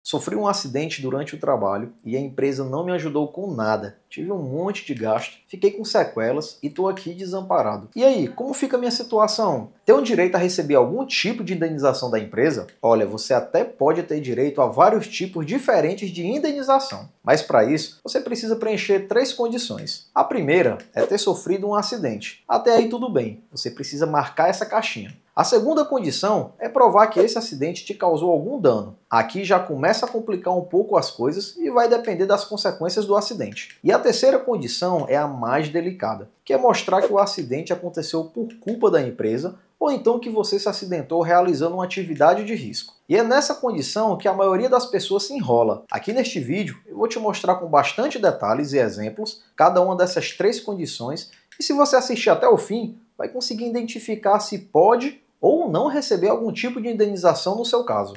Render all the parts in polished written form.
Sofri um acidente durante o trabalho e a empresa não me ajudou com nada. Tive um monte de gasto, fiquei com sequelas e estou aqui desamparado. E aí, como fica a minha situação? Tenho direito a receber algum tipo de indenização da empresa? Olha, você até pode ter direito a vários tipos diferentes de indenização, mas para isso você precisa preencher 3 condições. A primeira é ter sofrido um acidente. Até aí tudo bem, você precisa marcar essa caixinha. A segunda condição é provar que esse acidente te causou algum dano. Aqui já começa a complicar um pouco as coisas e vai depender das consequências do acidente. E a terceira condição é a mais delicada, que é mostrar que o acidente aconteceu por culpa da empresa ou então que você se acidentou realizando uma atividade de risco. E é nessa condição que a maioria das pessoas se enrola. Aqui neste vídeo eu vou te mostrar com bastante detalhes e exemplos cada uma dessas 3 condições e se você assistir até o fim, vai conseguir identificar se pode ou não receber algum tipo de indenização no seu caso.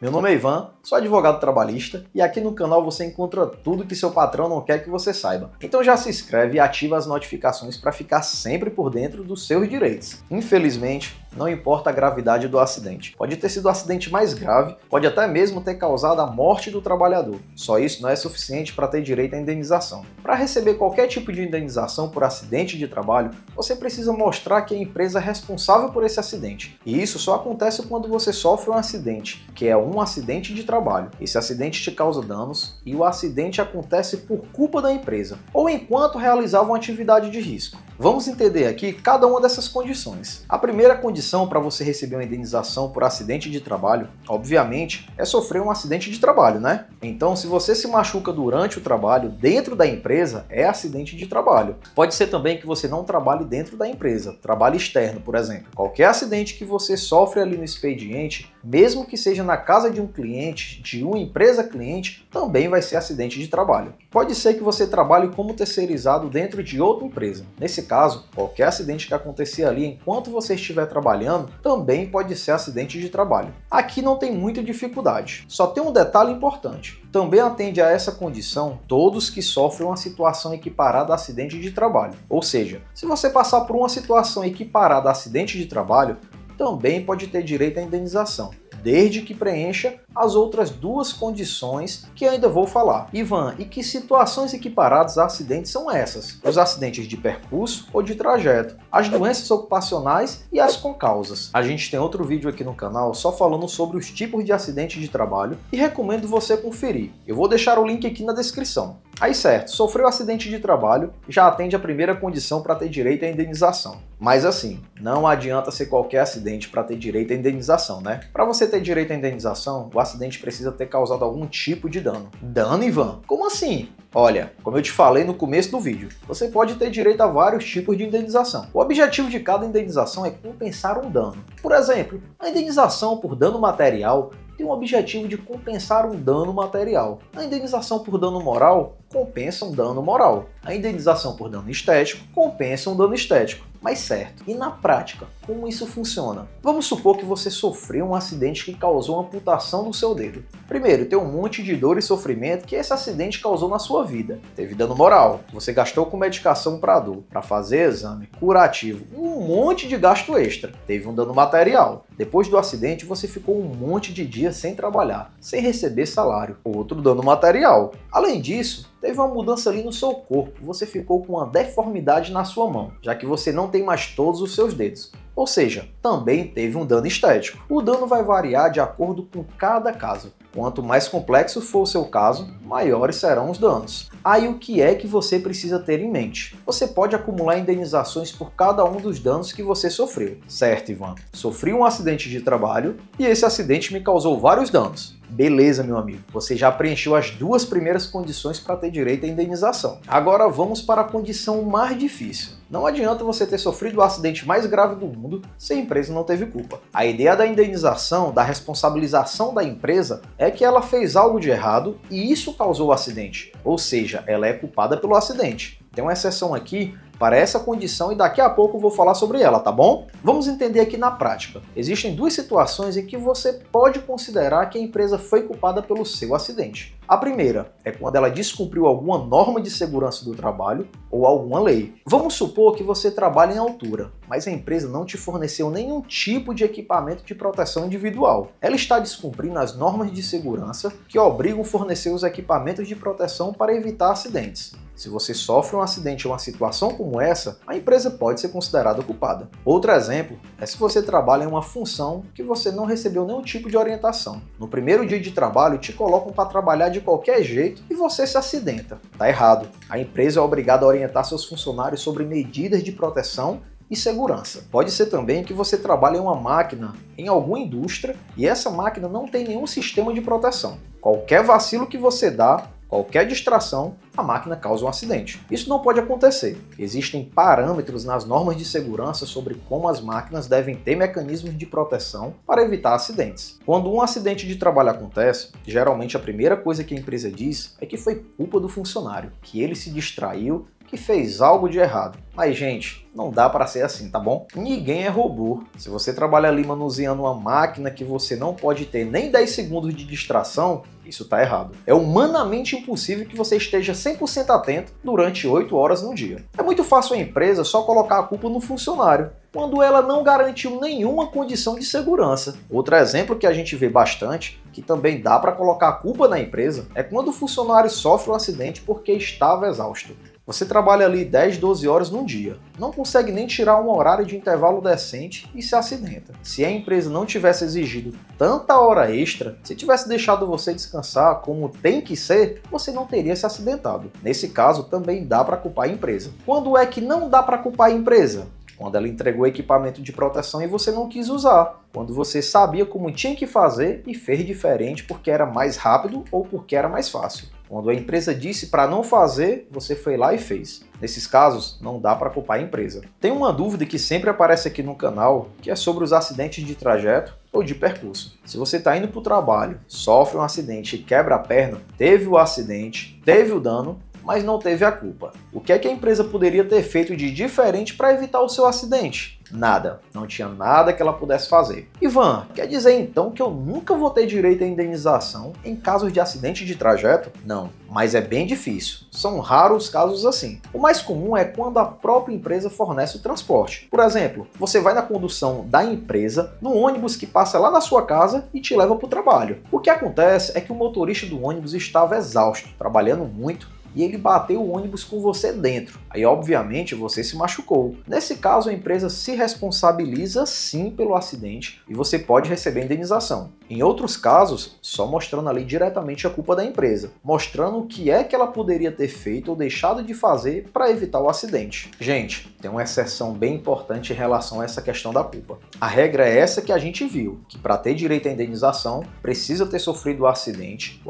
Meu nome é Ivan, sou advogado trabalhista e aqui no canal você encontra tudo que seu patrão não quer que você saiba. Então já se inscreve e ativa as notificações para ficar sempre por dentro dos seus direitos. Infelizmente, não importa a gravidade do acidente. Pode ter sido o acidente mais grave, pode até mesmo ter causado a morte do trabalhador. Só isso não é suficiente para ter direito à indenização. Para receber qualquer tipo de indenização por acidente de trabalho, você precisa mostrar que a empresa é responsável por esse acidente. E isso só acontece quando você sofre um acidente, que é um acidente de trabalho. Esse acidente te causa danos e o acidente acontece por culpa da empresa, ou enquanto realizava uma atividade de risco. Vamos entender aqui cada uma dessas condições. A primeira condição para você receber uma indenização por acidente de trabalho, obviamente, é sofrer um acidente de trabalho, né? Então, se você se machuca durante o trabalho dentro da empresa, é acidente de trabalho. Pode ser também que você não trabalhe dentro da empresa, trabalho externo, por exemplo. Qualquer acidente que você sofre ali no expediente, mesmo que seja na casa de um cliente, de uma empresa cliente, também vai ser acidente de trabalho. Pode ser que você trabalhe como terceirizado dentro de outra empresa. Nesse caso, qualquer acidente que acontecer ali enquanto você estiver trabalhando também pode ser acidente de trabalho. Aqui não tem muita dificuldade, só tem um detalhe importante. Também atende a essa condição todos que sofrem uma situação equiparada a acidente de trabalho. Ou seja, se você passar por uma situação equiparada a acidente de trabalho, também pode ter direito à indenização, desde que preencha as outras 2 condições que ainda vou falar. Ivan, e que situações equiparadas a acidentes são essas? Os acidentes de percurso ou de trajeto, as doenças ocupacionais e as concausas. A gente tem outro vídeo aqui no canal só falando sobre os tipos de acidente de trabalho e recomendo você conferir. Eu vou deixar o link aqui na descrição. Aí certo, sofreu acidente de trabalho, já atende a primeira condição para ter direito à indenização. Mas assim, não adianta ser qualquer acidente para ter direito à indenização, né? Para você ter direito à indenização, o acidente precisa ter causado algum tipo de dano. Dano, Ivan? Como assim? Olha, como eu te falei no começo do vídeo, você pode ter direito a vários tipos de indenização. O objetivo de cada indenização é compensar um dano. Por exemplo, a indenização por dano material tem o objetivo de compensar um dano material. A indenização por dano moral compensa um dano moral. A indenização por dano estético compensa um dano estético. Mas certo, e na prática, como isso funciona? Vamos supor que você sofreu um acidente que causou uma amputação no seu dedo. Primeiro, tem um monte de dor e sofrimento que esse acidente causou na sua vida. Teve dano moral, você gastou com medicação para dor, para fazer exame, curativo, um monte de gasto extra. Teve um dano material. Depois do acidente, você ficou um monte de dias sem trabalhar, sem receber salário. Outro dano material. Além disso, teve uma mudança ali no seu corpo, você ficou com uma deformidade na sua mão, já que você não tem mais todos os seus dedos. Ou seja, também teve um dano estético. O dano vai variar de acordo com cada caso. Quanto mais complexo for o seu caso, maiores serão os danos. Aí o que é que você precisa ter em mente? Você pode acumular indenizações por cada um dos danos que você sofreu. Certo, Ivan? Sofri um acidente de trabalho e esse acidente me causou vários danos. Beleza, meu amigo, você já preencheu as 2 primeiras condições para ter direito à indenização. Agora vamos para a condição mais difícil. Não adianta você ter sofrido o acidente mais grave do mundo se a empresa não teve culpa. A ideia da indenização, da responsabilização da empresa, é que ela fez algo de errado e isso causou o acidente. Ou seja, ela é culpada pelo acidente. Tem uma exceção aqui para essa condição e daqui a pouco eu vou falar sobre ela, tá bom? Vamos entender aqui na prática. Existem 2 situações em que você pode considerar que a empresa foi culpada pelo seu acidente. A primeira é quando ela descumpriu alguma norma de segurança do trabalho ou alguma lei. Vamos supor que você trabalha em altura, mas a empresa não te forneceu nenhum tipo de equipamento de proteção individual. Ela está descumprindo as normas de segurança que obrigam a fornecer os equipamentos de proteção para evitar acidentes. Se você sofre um acidente ou uma situação como essa, a empresa pode ser considerada culpada. Outro exemplo é se você trabalha em uma função que você não recebeu nenhum tipo de orientação. No primeiro dia de trabalho, te colocam para trabalhar de qualquer jeito e você se acidenta. Tá errado. A empresa é obrigada a orientar seus funcionários sobre medidas de proteção e segurança. Pode ser também que você trabalhe em uma máquina em alguma indústria e essa máquina não tem nenhum sistema de proteção. Qualquer vacilo que você dá, qualquer distração, a máquina causa um acidente. Isso não pode acontecer. Existem parâmetros nas normas de segurança sobre como as máquinas devem ter mecanismos de proteção para evitar acidentes. Quando um acidente de trabalho acontece, geralmente a primeira coisa que a empresa diz é que foi culpa do funcionário, que ele se distraiu, que fez algo de errado. Mas, gente, não dá para ser assim, tá bom? Ninguém é robô. Se você trabalha ali manuseando uma máquina que você não pode ter nem 10 segundos de distração, isso tá errado. É humanamente impossível que você esteja 100% atento durante 8 horas no dia. É muito fácil a empresa só colocar a culpa no funcionário, quando ela não garantiu nenhuma condição de segurança. Outro exemplo que a gente vê bastante, que também dá para colocar a culpa na empresa, é quando o funcionário sofre um acidente porque estava exausto. Você trabalha ali 10, 12 horas num dia, não consegue nem tirar um horário de intervalo decente e se acidenta. Se a empresa não tivesse exigido tanta hora extra, se tivesse deixado você descansar como tem que ser, você não teria se acidentado. Nesse caso, também dá para culpar a empresa. Quando é que não dá para culpar a empresa? Quando ela entregou equipamento de proteção e você não quis usar. Quando você sabia como tinha que fazer e fez diferente porque era mais rápido ou porque era mais fácil. Quando a empresa disse para não fazer, você foi lá e fez. Nesses casos, não dá para culpar a empresa. Tem uma dúvida que sempre aparece aqui no canal, que é sobre os acidentes de trajeto ou de percurso. Se você está indo para o trabalho, sofre um acidente e quebra a perna, teve o acidente, teve o dano, mas não teve a culpa. O que é que a empresa poderia ter feito de diferente para evitar o seu acidente? Nada. Não tinha nada que ela pudesse fazer. Ivan, quer dizer então que eu nunca vou ter direito à indenização em casos de acidente de trajeto? Não, mas é bem difícil. São raros casos assim. O mais comum é quando a própria empresa fornece o transporte. Por exemplo, você vai na condução da empresa, no ônibus que passa lá na sua casa e te leva para o trabalho. O que acontece é que o motorista do ônibus estava exausto, trabalhando muito, e ele bateu o ônibus com você dentro. Aí, obviamente, você se machucou. Nesse caso, a empresa se responsabiliza sim pelo acidente e você pode receber indenização. Em outros casos, só mostrando ali diretamente a culpa da empresa, mostrando o que é que ela poderia ter feito ou deixado de fazer para evitar o acidente. Gente, tem uma exceção bem importante em relação a essa questão da culpa. A regra é essa que a gente viu, que para ter direito à indenização, precisa ter sofrido o acidente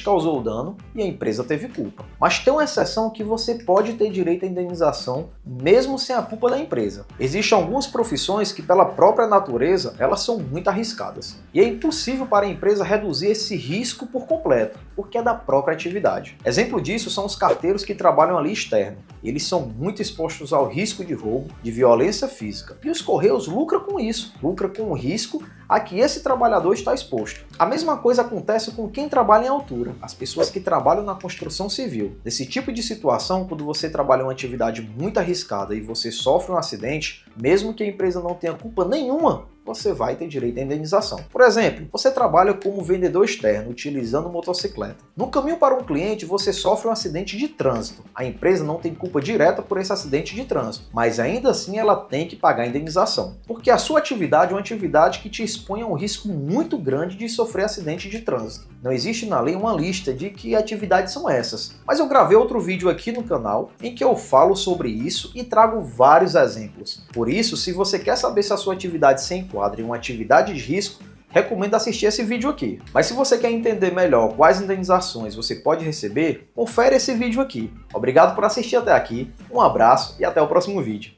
causou o dano e a empresa teve culpa. Mas tem uma exceção que você pode ter direito à indenização mesmo sem a culpa da empresa. Existem algumas profissões que pela própria natureza, elas são muito arriscadas. E é impossível para a empresa reduzir esse risco por completo, porque é da própria atividade. Exemplo disso são os carteiros que trabalham ali externo. Eles são muito expostos ao risco de roubo, de violência física. E os Correios lucram com isso, lucram com o risco a que esse trabalhador está exposto. A mesma coisa acontece com quem trabalha em altura, as pessoas que trabalham na construção civil. Nesse tipo de situação, quando você trabalha em uma atividade muito arriscada e você sofre um acidente, mesmo que a empresa não tenha culpa nenhuma, você vai ter direito à indenização. Por exemplo, você trabalha como vendedor externo, utilizando motocicleta. No caminho para um cliente, você sofre um acidente de trânsito. A empresa não tem culpa direta por esse acidente de trânsito, mas ainda assim ela tem que pagar a indenização. Porque a sua atividade é uma atividade que te expõe a um risco muito grande de sofrer acidente de trânsito. Não existe na lei uma lista de que atividades são essas, mas eu gravei outro vídeo aqui no canal em que eu falo sobre isso e trago vários exemplos. Por isso, se você quer saber se a sua atividade se enquadra em uma atividade de risco, recomendo assistir esse vídeo aqui. Mas se você quer entender melhor quais indenizações você pode receber, confere esse vídeo aqui. Obrigado por assistir até aqui, um abraço e até o próximo vídeo.